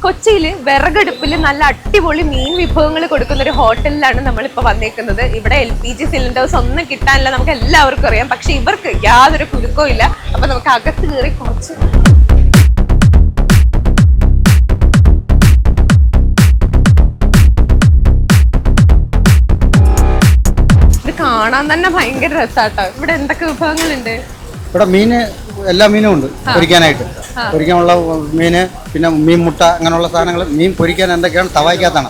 കൊച്ചിയിൽ വിറകടുപ്പിൽ നല്ല അടിപൊളി മീൻ വിഭവങ്ങൾ കൊടുക്കുന്ന ഒരു ഹോട്ടലിലാണ് നമ്മളിപ്പോൾ വന്നേക്കുന്നത്. ഇവിടെ LPG സിലിണ്ടേഴ്സ് ഒന്നും കിട്ടാനില്ല, നമുക്ക് എല്ലാവർക്കും അറിയാം. പക്ഷെ ഇവർക്ക് യാതൊരു കുലുക്കവും ഇല്ല. അപ്പൊ നമുക്ക് അകത്ത് കയറി കുറച്ച് ഇത് കാണാൻ തന്നെ ഭയങ്കര രസാട്ടോ. ഇവിടെ എന്തൊക്കെ വിഭവങ്ങളുണ്ട്? ഇവിടെ മീന് എല്ലാ മീനും ഉണ്ട് പൊരിക്കാനായിട്ട്. പൊരിക്കാനുള്ള മീന്, പിന്നെ മീൻ മുട്ട, അങ്ങനെയുള്ള സാധനങ്ങൾ. മീൻ പൊരിക്കാൻ എന്തൊക്കെയാണ്? തവായ്ക്കകത്താണ്.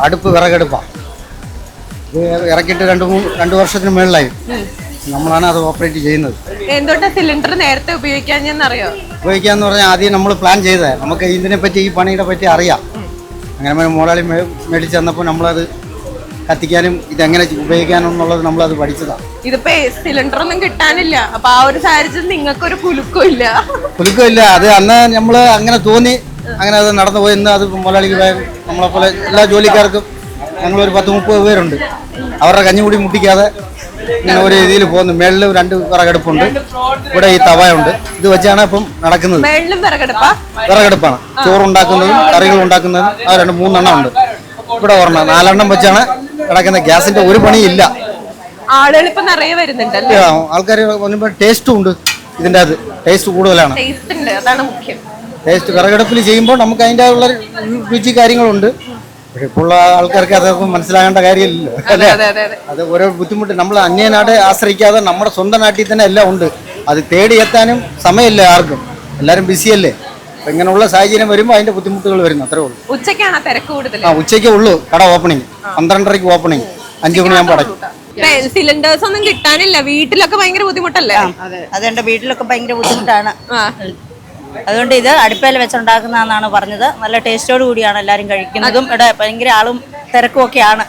അടുപ്പ് വിറകടുപ്പാണ്. ഇത് ഇറക്കിയിട്ട് 2 വർഷത്തിന് മുകളിലായി. നമ്മളാണ് അത് ഓപ്പറേറ്റ് ചെയ്യുന്നത്. എന്തുകൊണ്ടാ സിലിണ്ടർ നേരത്തെ ഉപയോഗിക്കാന്നറിയോ? ഉപയോഗിക്കാന്ന് പറഞ്ഞാൽ ആദ്യം നമ്മൾ പ്ലാൻ ചെയ്തത്. നമുക്ക് ഇതിനെ പറ്റി, ഈ പണിയുടെ പറ്റി അറിയാം. അങ്ങനെ മുതലാളി മേടിച്ച് തന്നപ്പോൾ നമ്മളത് കത്തിക്കാനും ഇതെങ്ങനെ ഉപയോഗിക്കാനും എന്നുള്ളത് നമ്മളത് പഠിച്ചതാണ്. ഇതിപ്പോ സിലിണ്ടർ ഒന്നും കിട്ടാനില്ല. അപ്പൊ ആ ഒരു സാഹചര്യത്തിൽ നിങ്ങൾക്കൊരു കുലുക്കമില്ല. അത് അന്ന് നമ്മൾ അങ്ങനെ തോന്നി, അങ്ങനെ അത് നടന്നു പോയി. ഇന്ന് അത് മുതലാളിക്ക് നമ്മളെ പോലെ എല്ലാ ജോലിക്കാർക്കും ഞങ്ങളൊരു 10-30 പേരുണ്ട്. അവരുടെ കഞ്ഞികൂടി മുട്ടിക്കാതെ ഇങ്ങനെ ഒരു രീതിയിൽ പോകുന്നു. മേളിൽ 2 വിറകടുപ്പുണ്ട്, ഇവിടെ ഈ തവയുണ്ട്. ഇത് വെച്ചാണ് ഇപ്പം നടക്കുന്നത്. വിറകടുപ്പാണ് ചോറുണ്ടാക്കുന്നതും കറികൾ ഉണ്ടാക്കുന്നതും. ആ 2-3 എണ്ണം ഉണ്ട്. ഇവിടെ 4 എണ്ണം വെച്ചാണ് കിടക്കുന്ന. ഗ്യാസിന്റെ ഒരു പണിയില്ല. ആളുകൾ ഇപ്പൊ നിറയെ വരുന്നുണ്ടല്ലേ? ആൾക്കാർ ടേസ്റ്റും ഉണ്ട്. ഇതിന്റെ അത് ടേസ്റ്റ് കൂടുതലാണ്. ടേസ്റ്റ് വിറകടുപ്പിൽ ചെയ്യുമ്പോൾ നമുക്ക് അതിൻ്റെ ഉള്ള രുചി കാര്യങ്ങളുണ്ട്. പക്ഷെ ഇപ്പോൾ ഉള്ള ആൾക്കാർക്ക് അതൊക്കെ മനസ്സിലാകേണ്ട കാര്യമില്ലല്ലോ അല്ലേ? അത് ഓരോ ബുദ്ധിമുട്ട്. നമ്മൾ അന്യനാട് ആശ്രയിക്കാതെ നമ്മുടെ സ്വന്തം നാട്ടിൽ തന്നെ എല്ലാം ഉണ്ട്. അത് തേടി എത്താനും സമയമില്ല ആർക്കും. എല്ലാവരും ബിസിയല്ലേ. അപ്പൊ ഇങ്ങനെയുള്ള സാഹചര്യം വരുമ്പോൾ അതിന്റെ ബുദ്ധിമുട്ടുകൾ വരുന്നു. അത്രേ ഉള്ളൂ. ഉച്ചയ്ക്കാണ് തിരക്ക് കൂടുതൽ? ഉച്ചയ്ക്കേ ഉള്ളൂ കട ഓപ്പണിങ്. 12:30 ഓപ്പണിങ്, 5 മണിയാകുമ്പോൾ അടയ്ക്കും. സിലിണ്ടേഴ്സ് ഒന്നും കിട്ടാനില്ല. വീട്ടിലൊക്കെ ഭയങ്കര ബുദ്ധിമുട്ടല്ലേ? അതെന്റെ വീട്ടിലൊക്കെ ഭയങ്കര ബുദ്ധിമുട്ടാണ്. അതുകൊണ്ട് ഇത് അടുപ്പയിൽ വെച്ചുണ്ടാക്കുന്നതെന്നാണ് പറഞ്ഞത്. നല്ല ടേസ്റ്റോട് കൂടിയാണ് എല്ലാരും കഴിക്കുന്നതും. ഇവിടെ ഭയങ്കര ആളും തിരക്കും ഒക്കെയാണ്.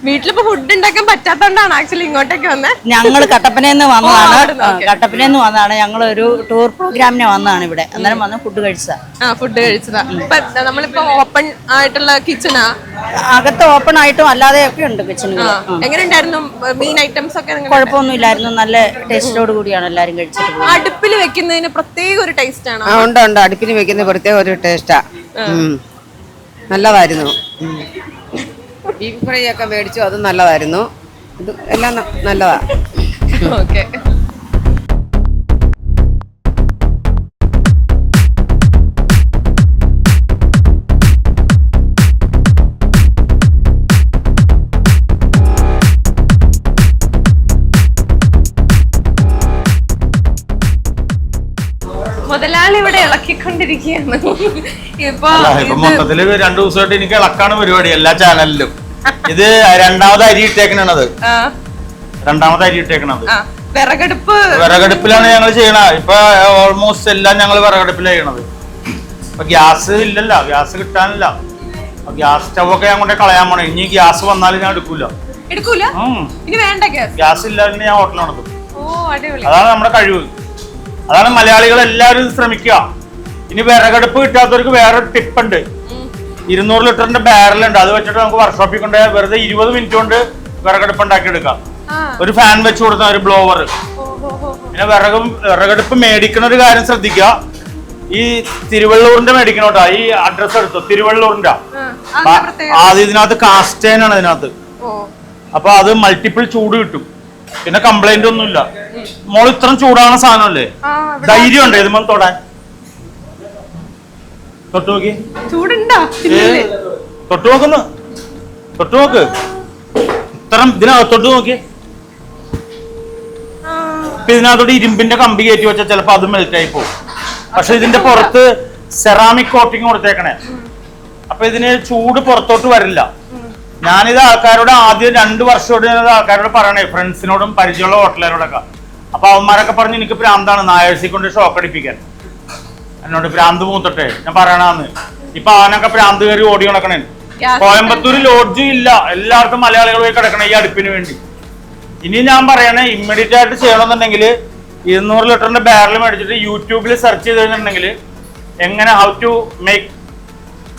വീട്ടിലിപ്പോ ഫുഡ് ഉണ്ടാക്കാൻ പറ്റാത്തോണ്ടാണ് ആക്ച്വലി ഇങ്ങോട്ടേക്ക് വന്നത്. ഞങ്ങൾ കട്ടപ്പനയിൽ വന്നതാണ്. ഞങ്ങൾ ഒരു ടൂർ പ്രോഗ്രാമിന് വന്നതാണ് ഇവിടെ. അന്നേരം വന്ന് ഫുഡ് കഴിച്ചതാ. നമ്മളിപ്പോ ഓപ്പൺ ആയിട്ടുള്ള കിച്ചണാ? അകത്ത് ഓപ്പൺ ആയിട്ടും അല്ലാതെ ഒക്കെ ഉണ്ട് കിച്ചണുകൾ. എങ്ങനെയുണ്ടായിരുന്നു മീൻ ഐറ്റംസ് ഒക്കെ? കുഴപ്പമൊന്നുമില്ലായിരുന്നു. നല്ല ടേസ്റ്റോട് കൂടിയാണ് എല്ലാരും കഴിച്ചത്. അടുപ്പിൽ വെക്കുന്നതിന് പ്രത്യേക ഒരു ടേസ്റ്റ് ആണ്. ഉണ്ട്. അടുപ്പിൽ വെക്കുന്ന പ്രത്യേക ഒരു ടേസ്റ്റാ. നല്ലതായിരുന്നു. ബീഫ് ഫ്രൈ ഒക്കെ മേടിച്ചു, അത് നല്ലതായിരുന്നു. ഇത് എല്ലാം നല്ലതാ. ഓക്കെ. മുതലാളി ഇവിടെ ഇളക്കിക്കൊണ്ടിരിക്കുകയാണ്. ഇപ്പൊ മൊത്തത്തില് 2 ദിവസമായിട്ട് എനിക്ക് ഇളക്കാണ് പരിപാടി എല്ലാ ചാനലിലും. ഇത് രണ്ടാമത് അരി ഇട്ടേക്കണത്. വിറകടുപ്പിലാണ് ഞങ്ങൾ ചെയ്യണത്. ഇപ്പൊ ഓൾമോസ്റ്റ് എല്ലാം ഞങ്ങൾ വിറകടുപ്പിലാണ് ചെയ്യണത്. ഇപ്പൊ ഗ്യാസ് ഇല്ലല്ലോ, ഗ്യാസ് കിട്ടാനില്ല. ഗ്യാസ് സ്റ്റവ് ഒക്കെ ഞാൻ കൊണ്ട് കളയാൻ പോണേ. ഇനി ഗ്യാസ് വന്നാലും ഞാൻ എടുക്കൂല. ഗ്യാസ് ഇല്ലാതെ ഞാൻ ഹോട്ടൽ നടത്തും. അതാണ് നമ്മുടെ കഴിവ്. അതാണ് മലയാളികൾ എല്ലാവരും ശ്രമിക്കുക. ഇനി വിറകടുപ്പ് കിട്ടാത്തവർക്ക് വേറെ ടിപ്പ് ഉണ്ട്. 200 ലിറ്ററിന്റെ ബാരലുണ്ട്. അത് വെച്ചിട്ട് നമുക്ക് വർക്ക്ഷോപ്പിൽ കൊണ്ട് വെറുതെ 20 മിനിറ്റ് കൊണ്ട് വിറകടുപ്പ് ഉണ്ടാക്കി എടുക്കാം. ഒരു ഫാൻ വെച്ച് കൊടുത്താൽ ഒരു ബ്ലോവർ. പിന്നെ വിറകടുപ്പ് മേടിക്കുന്ന ഒരു കാര്യം ശ്രദ്ധിക്കുക. ഈ തിരുവള്ളൂരിന്റെ മേടിക്കണോട്ടാ. ഈ അഡ്രസ് എടുത്തു, തിരുവള്ളൂരിന്റെ. ആദ്യം ഇതിനകത്ത് കാസ്റ്റേനാണ് ഇതിനകത്ത്. അപ്പൊ അത് മൾട്ടിപ്പിൾ ചൂട് കിട്ടും. പിന്നെ കംപ്ലൈന്റ് ഒന്നുമില്ല. മോൾ ഇത്രയും ചൂടാണ് സാധനമല്ലേ, ധൈര്യം ഉണ്ട് ഇതുമ്പോൾ തൊടാൻ. തൊട്ട് നോക്കി, തൊട്ട് നോക്കുന്നു, തൊട്ട് നോക്ക്. ഇത്രയും ഇതിനകത്തോട്ട് നോക്കി. ഇതിനകത്തോട്ട് ഇരുമ്പിന്റെ കമ്പി കയറ്റി വെച്ചാൽ ചിലപ്പോ അത് മെൽറ്റ് ആയി പോകും. പക്ഷെ ഇതിന്റെ പുറത്ത് സെറാമിക് കോട്ടിങ് കൊടുത്തേക്കണേ. അപ്പൊ ഇതിന് ചൂട് പുറത്തോട്ട് വരില്ല. ഞാനിത് ആൾക്കാരോട് ആദ്യം 2 വർഷത്തോട് ഞാനത് ആൾക്കാരോട് പറയണേ, ഫ്രണ്ട്സിനോടും പരിചയമുള്ള ഹോട്ടലുകാരോടൊക്കെ. അപ്പൊ അവന്മാരൊക്കെ പറഞ്ഞു എനിക്ക് ഭ്രാന്താണ് നായേഴ്സിൽ കൊണ്ട് ഷോക്ക് അടിപ്പിക്കാൻ. എന്നോട് ഭ്രാന്ത് മൂത്തട്ടെ ഞാൻ പറയണന്ന്. ഇപ്പൊ അവനൊക്കെ ഭ്രാന്ത് കയറി ഓടി നടക്കണേ. കോയമ്പത്തൂർ ലോഡ്ജ് ഇല്ല, എല്ലായിടത്തും മലയാളികൾ പോയി കിടക്കണം ഈ അടുപ്പിന് വേണ്ടി. ഇനി ഞാൻ പറയണേ, ഇമ്മീഡിയറ്റ് ആയിട്ട് ചെയ്യണമെന്നുണ്ടെങ്കിൽ 200 ലിറ്ററിന്റെ ബാരൽ മേടിച്ചിട്ട് യൂട്യൂബിൽ സെർച്ച് ചെയ്ത് കഴിഞ്ഞിട്ടുണ്ടെങ്കിൽ എങ്ങനെ ഹൗ ടു മേക്ക്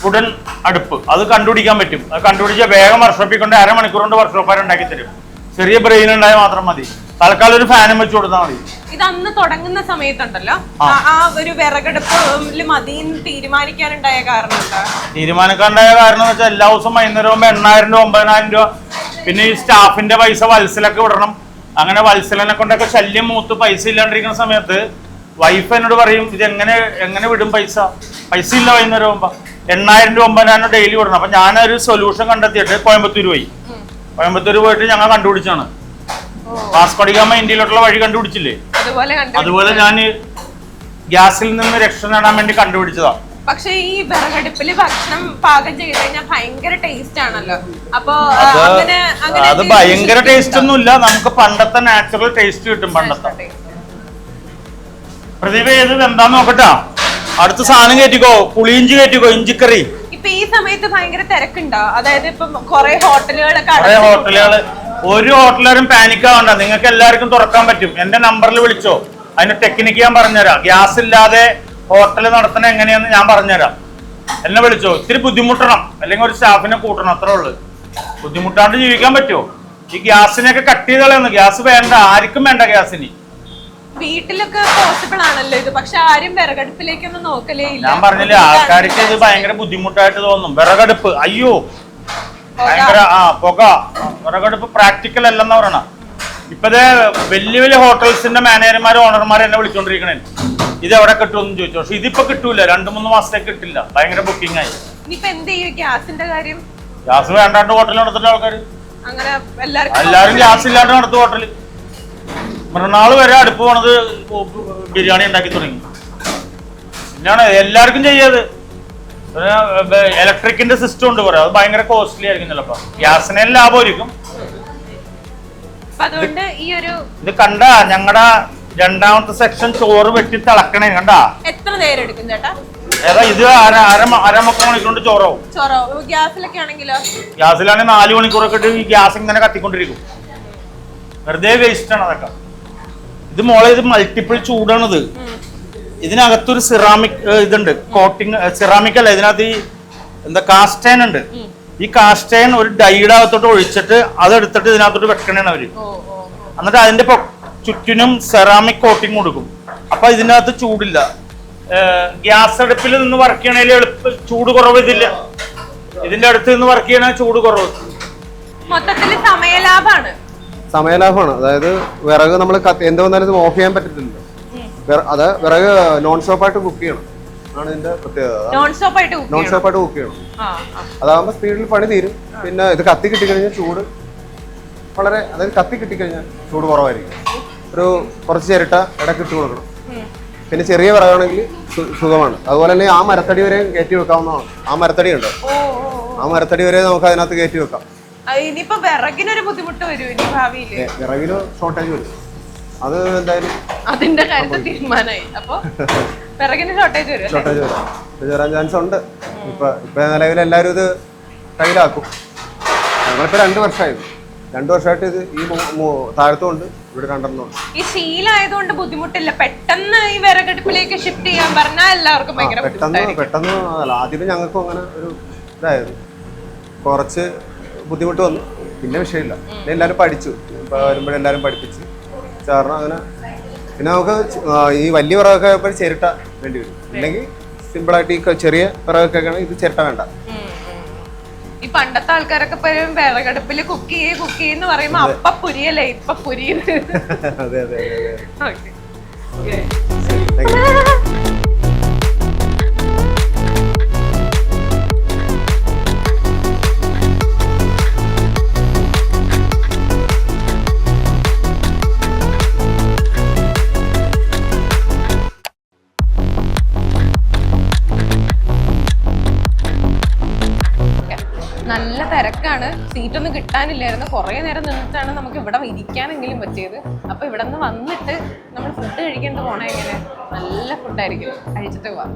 വുഡൻ അടുപ്പ് അത് കണ്ടുപിടിക്കാൻ പറ്റും. അത് കണ്ടുപിടിച്ചാൽ വേഗം വർക്ക്ഷോപ്പിൽ കൊണ്ട് 1/2 മണിക്കൂർ കൊണ്ട് വർക്ക്ഷോപ്പുകാർ ഉണ്ടാക്കി തരും. ചെറിയ ബ്രെയിൻ ഉണ്ടായാൽ മാത്രം മതി. തൽക്കാലം ഒരു ഫാനും വെച്ച് കൊടുത്താൽ മതി. ഇത് അന്ന് തുടങ്ങുന്ന സമയത്തുണ്ടല്ലോ ആ ഒരു വിറകടുപ്പിൽ മതിന്ന് തീരുമാനിക്കാനുണ്ടായ കാരണം എന്താ? തീരുമാനിക്കാനുണ്ടായ കാരണം എന്ന് വെച്ചാൽ എല്ലാ ദിവസവും വൈകുന്നേരം ആകുമ്പോൾ 8,000 രൂപ 9,000 രൂപ, പിന്നെ ഈ സ്റ്റാഫിന്റെ പൈസ വത്സലൊക്കെ വിടണം. അങ്ങനെ വത്സലനെ കൊണ്ടൊക്കെ ശല്യം മൂത്ത് പൈസ ഇല്ലാണ്ടിരിക്കുന്ന സമയത്ത് വൈഫ് എന്നോട് പറയും, ഇത് എങ്ങനെ വിടും പൈസ ഇല്ല. വൈകുന്നേരം ആകുമ്പോ 8,000 രൂപ 9,000 ഡെയിലി വിടണം. അപ്പൊ ഞാനൊരു സൊല്യൂഷൻ കണ്ടെത്തിയിട്ട് കോയമ്പത്തൂർ പോയിട്ട് ഞങ്ങൾ കണ്ടുപിടിച്ചാണ്. വാസ്കോഡിഗാമ ഇന്ത്യയിലോട്ടുള്ള വഴി കണ്ടുപിടിച്ചില്ലേ, അതുപോലെ ഞാൻ ഗ്യാസിൽ നിന്ന് രക്ഷ നേടാൻ വേണ്ടി കണ്ടുപിടിച്ചതാ. പക്ഷെ ഈ വിറകടുപ്പില് ഭക്ഷണം പാകം ചെയ്ത് കഴിഞ്ഞാൽ ഭയങ്കര ടേസ്റ്റ് ആണല്ലോ. അപ്പൊ അത് ഭയങ്കര ടേസ്റ്റ് ഒന്നുമില്ല, നമുക്ക് പണ്ടത്തെ നാച്ചുറൽ ടേസ്റ്റ് കിട്ടും. പണ്ടത്തെ പ്രതിഭ ഏത് എന്താന്ന് നോക്കട്ടാ. അടുത്ത സാധനം കയറ്റിക്കോ, പുളിയിഞ്ചി കയറ്റിക്കോ, ഇഞ്ചിക്കറി. ഇപ്പൊ ഈ സമയത്ത് ഭയങ്കര തിരക്കുണ്ടോ? അതായത് ഇപ്പൊ കുറെ ഹോട്ടലുകളൊക്കെ ഒരു ഹോട്ടലുകാരും പാനിക്കാവണ്ട, നിങ്ങൾക്ക് എല്ലാവർക്കും തുറക്കാൻ പറ്റും. എന്റെ നമ്പറിൽ വിളിച്ചോ, അതിന്റെ ടെക്നിക്ക് ഞാൻ പറഞ്ഞുതരാം. ഗ്യാസ് ഇല്ലാതെ ഹോട്ടൽ നടത്തണ എങ്ങനെയാന്ന് ഞാൻ പറഞ്ഞുതരാം. എന്നെ വിളിച്ചോ. ഇത്തിരി ബുദ്ധിമുട്ടണം, അല്ലെങ്കിൽ ഒരു സ്റ്റാഫിനെ കൂട്ടണം, അത്രേ ഉള്ളു. ബുദ്ധിമുട്ടാണ്ട് ജീവിക്കാൻ പറ്റുമോ? ഈ ഗ്യാസിനെയൊക്കെ കട്ട് ചെയ്ത് കളയുന്നു. ഗ്യാസ് വേണ്ട, ആർക്കും വേണ്ട ഗ്യാസിന്. വീട്ടിലൊക്കെ പോസിബിൾ ആണല്ലോ ഇത്, പക്ഷെ ആരും വിറകടുപ്പിലേക്കൊന്നും നോക്കലേ ഇല്ല. ഞാൻ പറഞ്ഞില്ലേ, ആൾക്കാർക്ക് ഇത് ഭയങ്കര ബുദ്ധിമുട്ടായിട്ട് തോന്നും. വിറകടുപ്പ് അയ്യോ ഭയങ്കര പുക. വിറകടുപ്പ് പ്രാക്ടിക്കൽ അല്ലെന്ന് പറയണ. ഇപ്പതേ വലിയ വലിയ ഹോട്ടൽസിന്റെ മാനേജർമാരും ഓണർമാരും എന്നെ വിളിച്ചോണ്ടിരിക്കണേ, ഇത് എവിടെ കിട്ടുമെന്ന് ചോദിച്ചു. പക്ഷെ ഇതിപ്പോ കിട്ടൂല, 2-3 മാസത്തേക്ക് കിട്ടില്ല. ഭയങ്കര ബുക്കിംഗ് ആയി. ഗ്യാസിന്റെ കാര്യം ഗ്യാസ് വേണ്ടാണ്ട് ഹോട്ടൽ നടത്തുന്ന ആൾക്കാര് അങ്ങനെ എല്ലാരും ഗ്യാസ് ഇല്ലാണ്ട് നടത്തും ഹോട്ടല്. മൃണാള് വരെ അടുപ്പ് പോണത് ബിരിയാണി ഉണ്ടാക്കി തുടങ്ങി. പിന്നെയാണ് എല്ലാവർക്കും ചെയ്യാത്. ഇലക്ട്രിക്കിന്റെ സിസ്റ്റം ഉണ്ട് പറയാം, അത് ഭയങ്കര കോസ്റ്റ്ലി ആയിരിക്കും ചിലപ്പോ. ഗ്യാസിനെ ലാഭമായിരിക്കും. ഇത് കണ്ട ഞങ്ങളുടെ 2ാമത്തെ സെക്ഷൻ ചോറ് വെട്ടി തിളക്കണേ കണ്ടാ. എത്ര നേരം എടുക്കും ചേട്ടാ? ഏതാ ഇത് അരമുക്കാൽ മണിക്കൂർ ചോറാവും. ഗ്യാസിലാണെങ്കിൽ 4 മണിക്കൂറൊക്കെ ഇട്ട് ഈ ഗ്യാസ് ഇങ്ങനെ കത്തിക്കൊണ്ടിരിക്കും. വെറുതെ വേസ്റ്റ് ആണ് അതൊക്കെ. ഇത് മോളെ, ഇത് മൾട്ടിപ്പിൾ ചൂടാണിത്. ഇതിനകത്തൊരു സിറാമിക് ഇതുണ്ട്, കോട്ടിങ്. സിറാമിക് അല്ല, ഇതിനകത്ത് ഈ എന്താ കാസ്റ്റൈൻ ഉണ്ട്. ഈ കാസ്റ്റൈൻ ഒരു ഡൈയുടെ അകത്തോട്ട് ഒഴിച്ചിട്ട് അതെടുത്തിട്ട് ഇതിനകത്തോട്ട് വെക്കണേണ് അവര്. എന്നിട്ട് അതിന്റെ ചുറ്റിനും സെറാമിക് കോട്ടിങ് കൊടുക്കും. അപ്പൊ ഇതിനകത്ത് ചൂടില്ല. ഗ്യാസ് അടുപ്പിൽ നിന്ന് വർക്ക് ചെയ്യണേൽ ചൂട് കുറവ് ഇതില്ല. ഇതിന്റെ അടുത്ത് നിന്ന് വർക്ക് ചെയ്യണ ചൂട് കുറവ്. മൊത്തത്തിൽ സമയലാഭമാണ്. അതായത് വിറക് നമ്മൾ എന്ത് വന്നാലും ഓഫ് ചെയ്യാൻ പറ്റത്തില്ലല്ലോ. അത് വിറക് നോൺ സ്റ്റോപ്പായിട്ട് കുക്ക് ചെയ്യണം ആണ് ഇതിന്റെ പ്രത്യേകത. നോൺ സ്റ്റോപ്പായിട്ട് കുക്ക് ചെയ്യണം. അതാകുമ്പോൾ സ്പീഡിൽ പണി തീരും. പിന്നെ ഇത് കത്തി കിട്ടിക്കഴിഞ്ഞാൽ ചൂട് വളരെ, അതായത് കത്തി കിട്ടിക്കഴിഞ്ഞാൽ ചൂട് കുറവായിരിക്കും. കുറച്ച് ചിരട്ട ഇടയ്ക്ക് ഇട്ട് കൊടുക്കണം. പിന്നെ ചെറിയ വിറകാണെങ്കിൽ സുഖമാണ്. അതുപോലെ തന്നെ ആ മരത്തടി വരെ കയറ്റി വെക്കാവുന്നതാണ്. ആ മരത്തടി ഉണ്ട്, ആ മരത്തടി വരെ നമുക്ക് അതിനകത്ത് കയറ്റി വെക്കാം. വിറകിനൊരു ബുദ്ധിമുട്ട് വരും ഇനി ഭാവിയില്. വിറകിന് ഷോർട്ടേജ് വരും. അത് എന്തായാലും അതിന്റെ കാര്യത്തിൽ തീരുമാനമായി. അപ്പൊ വിറകിന് ഷോർട്ടേജ് വരാൻ ചാൻസ് ഉണ്ട്. ഇപ്പൊ നിലവിൽ എല്ലാവരും ഇത് കയ്യിലാക്കും. ഞങ്ങളിപ്പോ 2 വർഷമായിരുന്നു. 2 വർഷമായിട്ട് ഇത് ഈ താഴത്തുണ്ട്, ഇവിടെ 2 ഈ ശീലമായതുകൊണ്ട് ബുദ്ധിമുട്ടില്ല. പെട്ടെന്ന് ഈ വിറകടുപ്പിലേക്ക് ഷിഫ്റ്റ് ചെയ്യാൻ പറഞ്ഞാൽ എല്ലാവർക്കും പെട്ടെന്ന് ആദ്യം ഞങ്ങൾക്കും അങ്ങനെ ഒരു ഇതായിരുന്നു. കുറച്ച് ബുദ്ധിമുട്ട് വന്നു. പിന്നെ വിഷയമില്ല, എല്ലാവരും പഠിച്ചു. ഇപ്പൊ വരുമ്പോഴെല്ലാവരും പഠിപ്പിച്ച് കാരണം അങ്ങനെ. പിന്നെ നമുക്ക് ഈ വലിയ വിറകൊക്കെ ഇപ്പോൾ ചിരട്ട വേണ്ടി വരും. ഇല്ലെങ്കിൽ സിമ്പിളായിട്ട് ഈ ചെറിയ വിറകൊക്കെ ആണെങ്കിൽ ഇത് ചിരട്ട വേണ്ട. ഈ പണ്ടത്തെ ആൾക്കാരൊക്കെ വിറകടുപ്പിൽ കുക്ക് ചെയ്യുന്ന പറയുമ്പോ അപ്പ പുരിയല്ലേ, ഇപ്പൊ പുരിയുന്നത്. അതെ അതെ അതെ. നല്ല തിരക്കാണ്, സീറ്റൊന്നും കിട്ടാനില്ലായിരുന്നു. കുറേ നേരം നിന്നിട്ടാണ് നമുക്ക് ഇവിടെ ഇരിക്കാനെങ്കിലും പറ്റിയത്. അപ്പൊ ഇവിടെ നിന്ന് വന്നിട്ട് നമ്മൾ ഫുഡ് കഴിക്കേണ്ട പോണേ എങ്ങനെ? നല്ല ഫുഡായിരിക്കും, കഴിച്ചിട്ട് പോവാം.